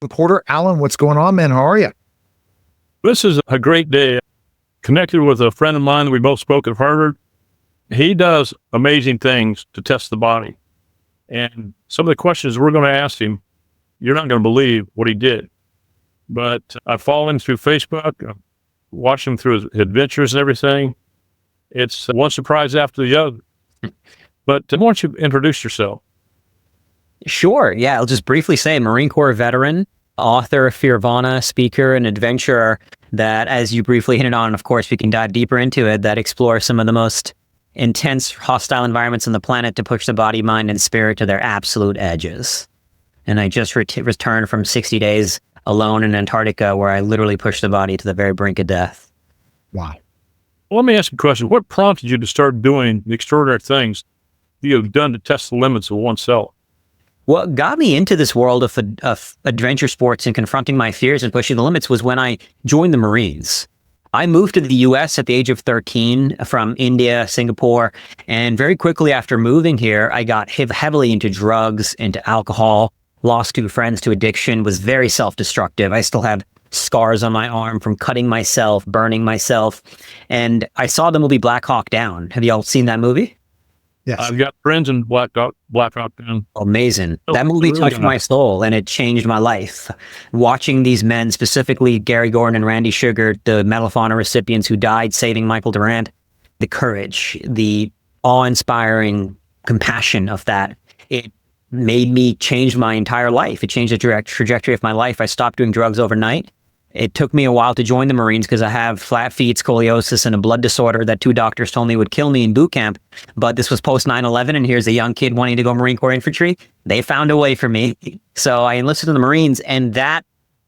Reporter Alan, what's going on, man? How are you? This is a great day. Connected with a friend of mine that we both spoke at Harvard. He does amazing things to test the body. And some of the questions we're going to ask him, you're not going to believe what he did. But I follow him through Facebook, watch him through his adventures and everything. It's one surprise after the other. But why don't you introduce yourself? Sure. Yeah, I'll just briefly say Marine Corps veteran, author, Fearvana, speaker, and adventurer that, as you briefly hinted on, of course, we can dive deeper into it, that explore some of the most intense, hostile environments on the planet to push the body, mind, and spirit to their absolute edges. And I just returned from 60 days alone in Antarctica, where I literally pushed the body to the very brink of death. Wow. Well, let me ask you a question. What prompted you to start doing the extraordinary things you have done to test the limits of oneself? What got me into this world of adventure sports and confronting my fears and pushing the limits was when I joined the Marines. I moved to the US at the age of 13 from India, Singapore, and very quickly after moving here, I got heavily into drugs, into alcohol, lost 2 friends to addiction, was very self-destructive. I still have scars on my arm from cutting myself, burning myself, and I saw the movie Black Hawk Down. Have you all seen that movie? Yes. I've got friends in Black Hawk Down. Amazing. That movie touched my soul and it changed my life. Watching these men, specifically Gary Gordon and Randy Sugar, the Medal of Honor recipients who died saving Michael Durant, the courage, the awe-inspiring compassion of that, it made me change my entire life. It changed the trajectory of my life. I stopped doing drugs overnight. It took me a while to join the Marines because I have flat feet, scoliosis, and a blood disorder that 2 doctors told me would kill me in boot camp. But this was post 9/11, and here's a young kid wanting to go Marine Corps infantry. They found a way for me. So I enlisted in the Marines, and that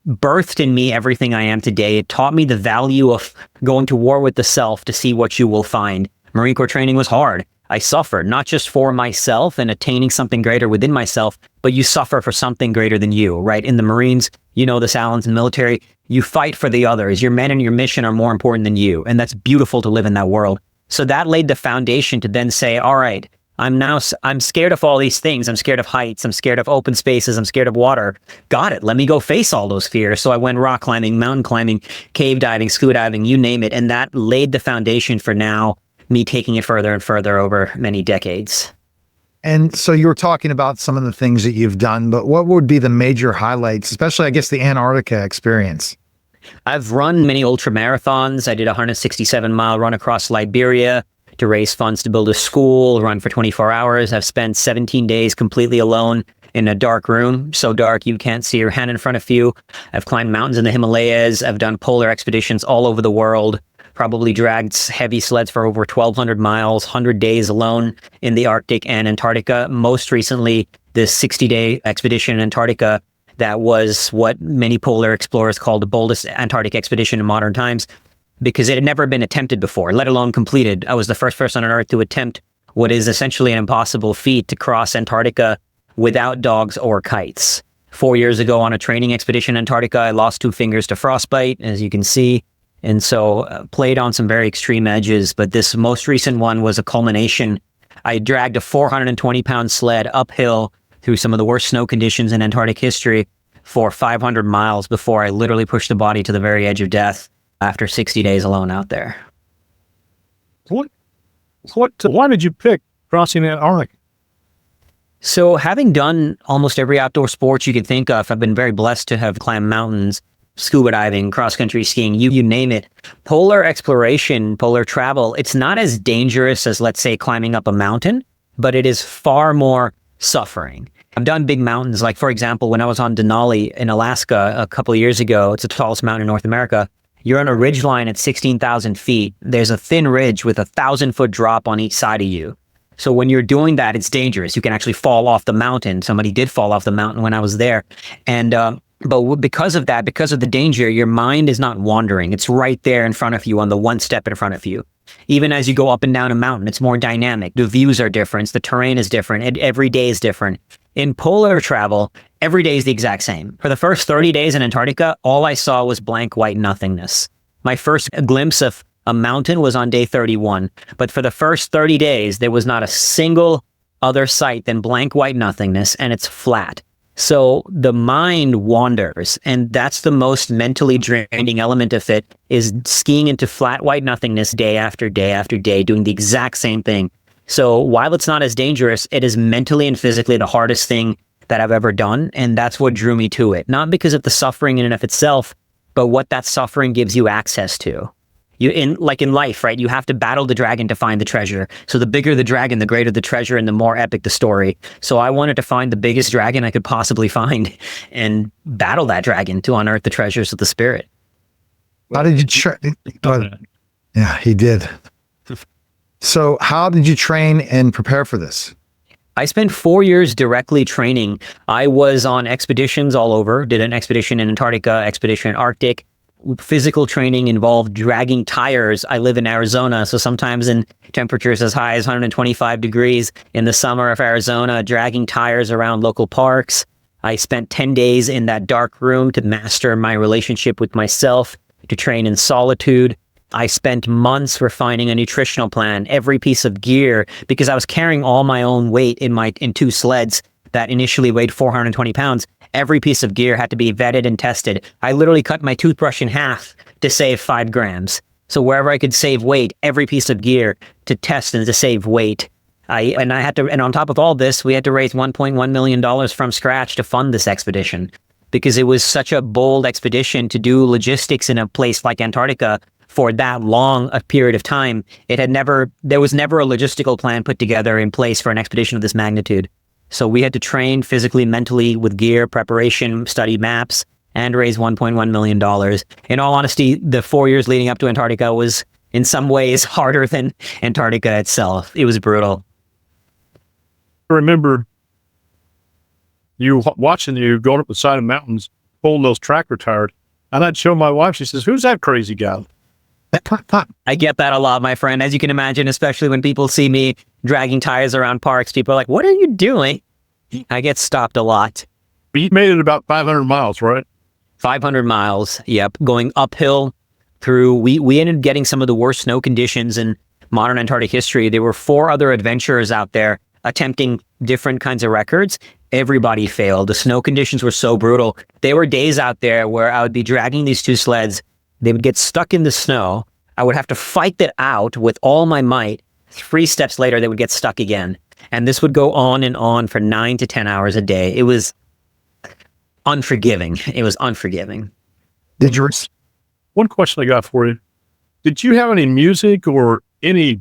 birthed in me everything I am today. It taught me the value of going to war with the self to see what you will find. Marine Corps training was hard. I suffered, not just for myself and attaining something greater within myself, but you suffer for something greater than you, right? In the Marines, you know this, Alan's in the military, you fight for the others. Your men and your mission are more important than you. And that's beautiful to live in that world. So that laid the foundation to then say, all right, I'm scared of all these things. I'm scared of heights. I'm scared of open spaces. I'm scared of water. Got it. Let me go face all those fears. So I went rock climbing, mountain climbing, cave diving, scuba diving, you name it. And that laid the foundation for now me taking it further and further over many decades. And so you were talking about some of the things that you've done, but what would be the major highlights, especially, I guess, the Antarctica experience? I've run many ultra marathons. I did a 167-mile run across Liberia to raise funds to build a school, run for 24 hours. I've spent 17 days completely alone in a dark room, so dark you can't see your hand in front of you. I've climbed mountains in the Himalayas. I've done polar expeditions all over the world. Probably dragged heavy sleds for over 1,200 miles, 100 days alone in the Arctic and Antarctica. Most recently, this 60-day expedition in Antarctica that was what many polar explorers call the boldest Antarctic expedition in modern times because it had never been attempted before, let alone completed. I was the first person on Earth to attempt what is essentially an impossible feat to cross Antarctica without dogs or kites. 4 years ago on a training expedition in Antarctica, I lost 2 fingers to frostbite, as you can see. And so played on some very extreme edges, but this most recent one was a culmination. I dragged a 420-pound sled uphill through some of the worst snow conditions in Antarctic history for 500 miles before I literally pushed the body to the very edge of death after 60 days alone out there. Why did you pick crossing Antarctica? So having done almost every outdoor sport you could think of, I've been very blessed to have climbed mountains, scuba diving, cross-country skiing, you name it. Polar exploration, polar travel, it's not as dangerous as, let's say, climbing up a mountain, but it is far more suffering. I've done big mountains, like, for example, when I was on Denali in Alaska a couple of years ago, it's the tallest mountain in North America. You're on a ridge line at 16,000 feet. There's a thin ridge with a 1,000-foot drop on each side of you. So when you're doing that, it's dangerous. You can actually fall off the mountain. Somebody did fall off the mountain when I was there. And but because of that, because of the danger, your mind is not wandering. It's right there in front of you on the one step in front of you. Even as you go up and down a mountain, it's more dynamic. The views are different. The terrain is different. Every day is different. In polar travel, every day is the exact same. For the first 30 days in Antarctica, all I saw was blank white nothingness. My first glimpse of a mountain was on day 31. But for the first 30 days, there was not a single other sight than blank white nothingness, and it's flat. So the mind wanders, and that's the most mentally draining element of it, is skiing into flat white nothingness day after day after day, doing the exact same thing. So while it's not as dangerous, it is mentally and physically the hardest thing that I've ever done. And that's what drew me to it. Not because of the suffering in and of itself, but what that suffering gives you access to. In life, right? You have to battle the dragon to find the treasure. So the bigger the dragon, the greater the treasure and the more epic the story. So I wanted to find the biggest dragon I could possibly find and battle that dragon to unearth the treasures of the spirit. How did you train? Yeah, he did. So how did you train and prepare for this? I spent 4 years directly training. I was on expeditions all over, did an expedition in Antarctica, expedition in Arctic. Physical training involved dragging tires. I live in Arizona, so sometimes in temperatures as high as 125 degrees in the summer of Arizona, dragging tires around local parks. I spent 10 days in that dark room to master my relationship with myself, to train in solitude. I spent months refining a nutritional plan, every piece of gear, because I was carrying all my own weight in 2 sleds that initially weighed 420 pounds. Every piece of gear had to be vetted and tested. I literally cut my toothbrush in half to save 5 grams. So wherever I could save weight, every piece of gear to test and to save weight. And on top of all this, we had to raise $1.1 million from scratch to fund this expedition, because it was such a bold expedition to do logistics in a place like Antarctica for that long a period of time. There was never a logistical plan put together in place for an expedition of this magnitude. So we had to train physically, mentally, with gear, preparation, study maps, and raise $1.1 million. In all honesty, the 4 years leading up to Antarctica was in some ways harder than Antarctica itself. It was brutal. I remember watching you going up the side of mountains, pulling those tractor tires. And I'd show my wife, she says, "Who's that crazy guy?" I get that a lot, my friend. As you can imagine, especially when people see me dragging tires around parks, people are like, "What are you doing?" I get stopped a lot. You made it about 500 miles, right? 500 miles, yep. Going uphill through, we ended up getting some of the worst snow conditions in modern Antarctic history. There were 4 other adventurers out there attempting different kinds of records. Everybody failed. The snow conditions were so brutal. There were days out there where I would be dragging these 2 sleds. They would get stuck in the snow. I would have to fight that out with all my might. 3 steps later, they would get stuck again. And this would go on and on for 9 to 10 hours a day. It was unforgiving. It was unforgiving. Did you? One question I got for you. Did you have any music or any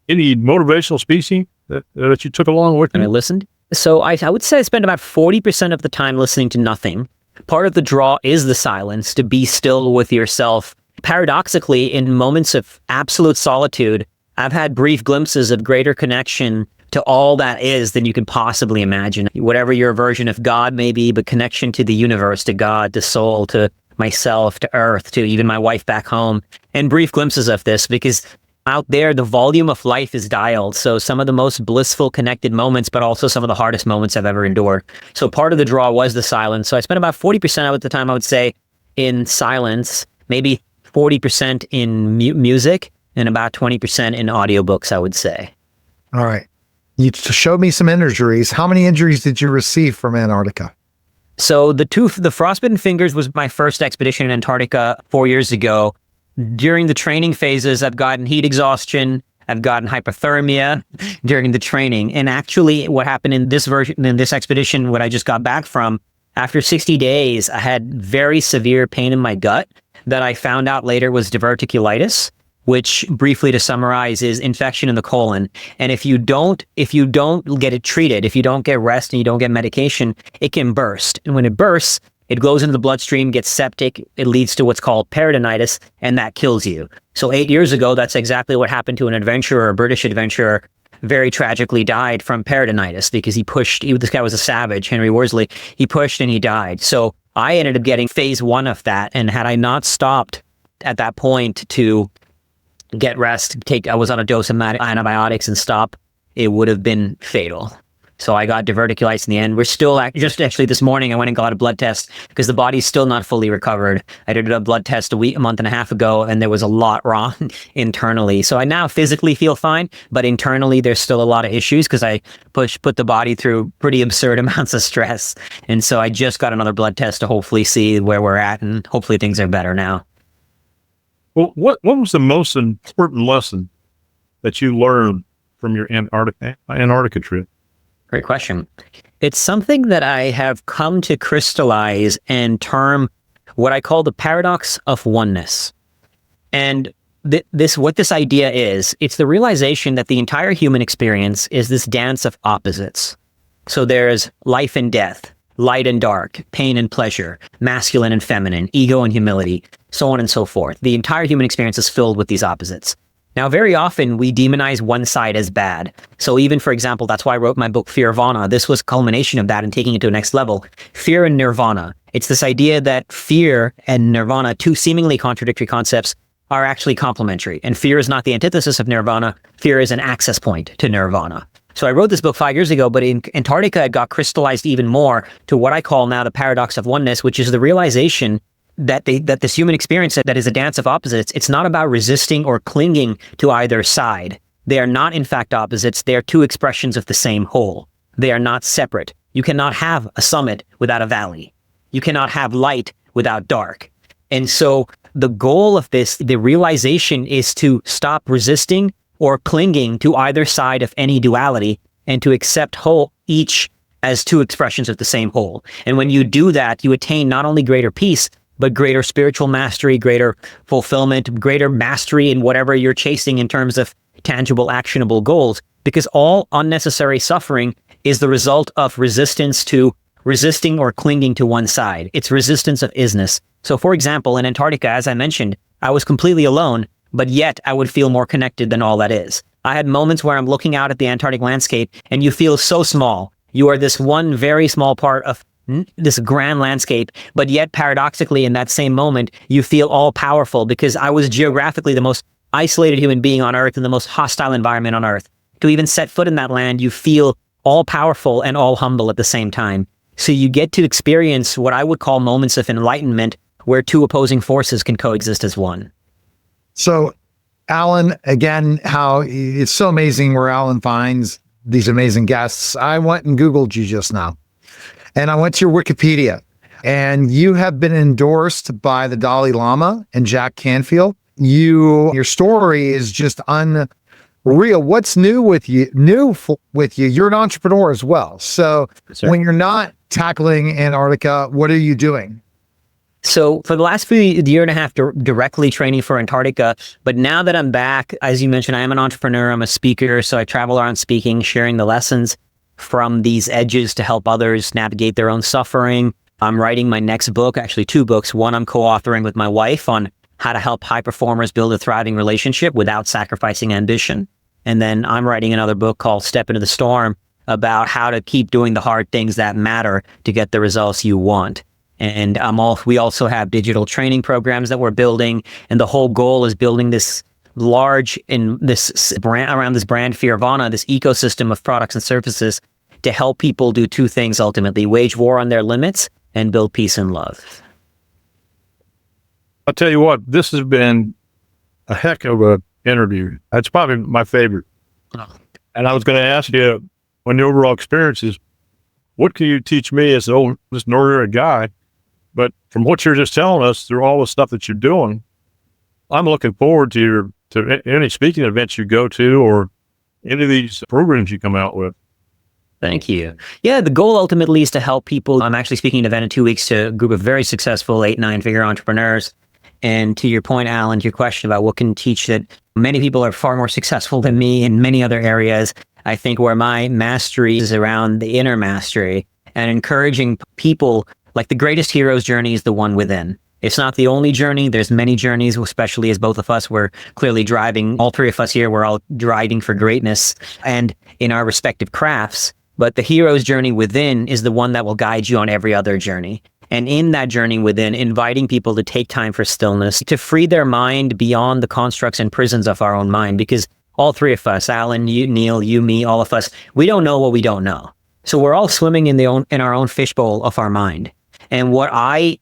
motivational speaking that you took along with you? And I listened. So I would say I spent about 40% of the time listening to nothing. Part of the draw is the silence, to be still with yourself. Paradoxically, in moments of absolute solitude, I've had brief glimpses of greater connection to all that is than you could possibly imagine. Whatever your version of God may be, but connection to the universe, to God, to soul, to myself, to earth, to even my wife back home. And brief glimpses of this, because out there, the volume of life is dialed. So some of the most blissful connected moments, but also some of the hardest moments I've ever endured. So part of the draw was the silence. So I spent about 40% of the time, I would say, in silence, maybe 40% in music, and about 20% in audiobooks, I would say. All right. You showed me some injuries. How many injuries did you receive from Antarctica? So the frostbitten fingers was my first expedition in Antarctica 4 years ago. During the training phases, I've gotten heat exhaustion. I've gotten hypothermia during the training. And actually what happened in this expedition, what I just got back from, after 60 days, I had very severe pain in my gut that I found out later was diverticulitis, which briefly to summarize is infection in the colon. And if you don't get it treated, if you don't get rest and you don't get medication, it can burst. And when it bursts, it goes into the bloodstream, gets septic, it leads to what's called peritonitis, and that kills you. So 8 years ago, that's exactly what happened to an adventurer, a British adventurer, very tragically died from peritonitis because this guy was a savage, Henry Worsley. He pushed and he died. So I ended up getting phase 1 of that. And had I not stopped at that point to get rest, I was on a dose of antibiotics and stop, it would have been fatal. So I got diverticulitis in the end. We're still just actually this morning, I went and got a blood test because the body's still not fully recovered. I did a blood test a month and a half ago, and there was a lot wrong internally. So I now physically feel fine, but internally there's still a lot of issues because I put the body through pretty absurd amounts of stress. And so I just got another blood test to hopefully see where we're at, and hopefully things are better now. Well, what was the most important lesson that you learned from your Antarctica trip? Great question. It's something that I have come to crystallize and term what I call the paradox of oneness. And what this idea is, it's the realization that the entire human experience is this dance of opposites. So there's life and death, light and dark, pain and pleasure, masculine and feminine, ego and humility, so on and so forth. The entire human experience is filled with these opposites. Now, very often we demonize one side as bad. So even, for example, that's why I wrote my book, Fearvana. This was a culmination of that and taking it to the next level. Fear and nirvana. It's this idea that fear and nirvana, two seemingly contradictory concepts, are actually complementary. And fear is not the antithesis of nirvana. Fear is an access point to nirvana. So I wrote this book 5 years ago, but in Antarctica, it got crystallized even more to what I call now the paradox of oneness, which is the realization that this human experience that is a dance of opposites, it's not about resisting or clinging to either side. They are not, in fact, opposites. They are two expressions of the same whole. They are not separate. You cannot have a summit without a valley. You cannot have light without dark. And so the goal of this, the realization, is to stop resisting or clinging to either side of any duality and to accept each as two expressions of the same whole. And when you do that, you attain not only greater peace, but greater spiritual mastery, greater fulfillment, greater mastery in whatever you're chasing in terms of tangible, actionable goals, because all unnecessary suffering is the result of resisting or clinging to one side. It's resistance of isness. So for example, in Antarctica, as I mentioned, I was completely alone, but yet I would feel more connected than all that is. I had moments where I'm looking out at the Antarctic landscape and you feel so small. You are this one very small part of this grand landscape, but yet paradoxically in that same moment, you feel all powerful because I was geographically the most isolated human being on Earth in the most hostile environment on Earth. To even set foot in that land, you feel all powerful and all humble at the same time. So you get to experience what I would call moments of enlightenment where two opposing forces can coexist as one. So Alan, again, how it's so amazing where Alan finds these amazing guests. I went and Googled you just now. And I went to your Wikipedia, and you have been endorsed by the Dalai Lama and Jack Canfield. Your story is just unreal. What's new with you? You're an entrepreneur as well. So when you're not tackling Antarctica, what are you doing? So for the last year and a half, directly training for Antarctica. But now that I'm back, as you mentioned, I am an entrepreneur. I'm a speaker. So I travel around speaking, sharing the lessons from these edges to help others navigate their own suffering. I'm writing my next book, actually 2 books. One I'm co-authoring with my wife on how to help high performers build a thriving relationship without sacrificing ambition. And then I'm writing another book called Step Into the Storm about how to keep doing the hard things that matter to get the results you want. And we also have digital training programs that we're building. And the whole goal is building this large in this brand around this brand Fearvana, this ecosystem of products and services to help people do 2 things ultimately: wage war on their limits and build peace and love. I'll tell you what, this has been a heck of an interview. That's probably my favorite. And I was going to ask you, on the overall experiences, what can you teach me as this an ordinary guy? But from what you're just telling us, through all the stuff that you're doing, I'm looking forward to any speaking events you go to or any of these programs you come out with. Thank you. Yeah, the goal ultimately is to help people. I'm actually speaking at an event in 2 weeks to a group of very successful 8-9-figure entrepreneurs. And to your point, Alan, to your question about what can teach, that many people are far more successful than me in many other areas. I think where my mastery is around the inner mastery and encouraging people, like the greatest hero's journey is the one within. It's not the only journey. There's many journeys, especially as both of us, we're clearly driving, all 3 of us here, we're all driving for greatness and in our respective crafts. But the hero's journey within is the one that will guide you on every other journey. And in that journey within, inviting people to take time for stillness, to free their mind beyond the constructs and prisons of our own mind. Because all 3 of us, Alan, you, Neil, you, me, all of us, we don't know what we don't know. So we're all swimming in our own fishbowl of our mind. And what I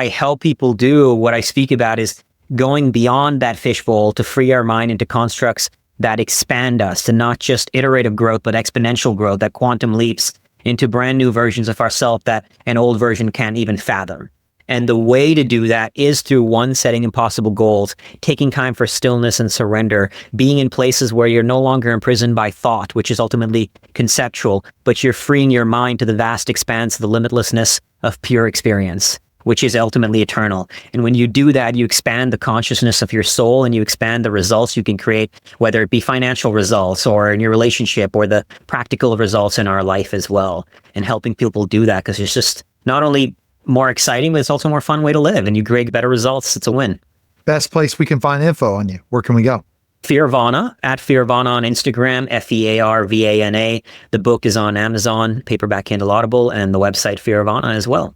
help people do, what I speak about is going beyond that fishbowl to free our mind into constructs that expand us to not just iterative growth, but exponential growth, that quantum leaps into brand new versions of ourselves that an old version can't even fathom. And the way to do that is through one, setting impossible goals, taking time for stillness and surrender, being in places where you're no longer imprisoned by thought, which is ultimately conceptual, but you're freeing your mind to the vast expanse of the limitlessness of pure experience, which is ultimately eternal. And when you do that, you expand the consciousness of your soul and you expand the results you can create, whether it be financial results or in your relationship or the practical results in our life as well. And helping people do that, because it's just not only more exciting, but it's also a more fun way to live, and you create better results. It's a win. Best place we can find info on you. Where can we go? Fearvana, at Fearvana on Instagram, Fearvana. The book is on Amazon, paperback, Kindle, Audible, and the website Fearvana as well.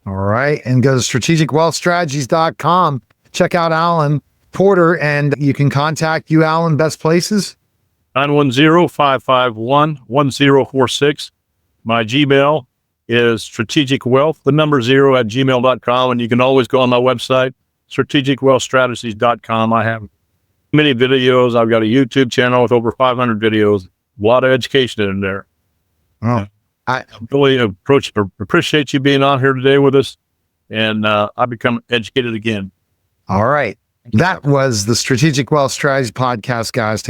All right. And go to strategicwealthstrategies.com. Check out Alan Porter, and you can contact you, Alan, best places. 910-551-1046. My Gmail is strategicwealth0@gmail.com. And you can always go on my website, strategicwealthstrategies.com. I have many videos. I've got a YouTube channel with over 500 videos, a lot of education in there. Oh, I really appreciate you being on here today with us. And I become educated again. All right. That was the Strategic Wealth Strategies podcast, guys.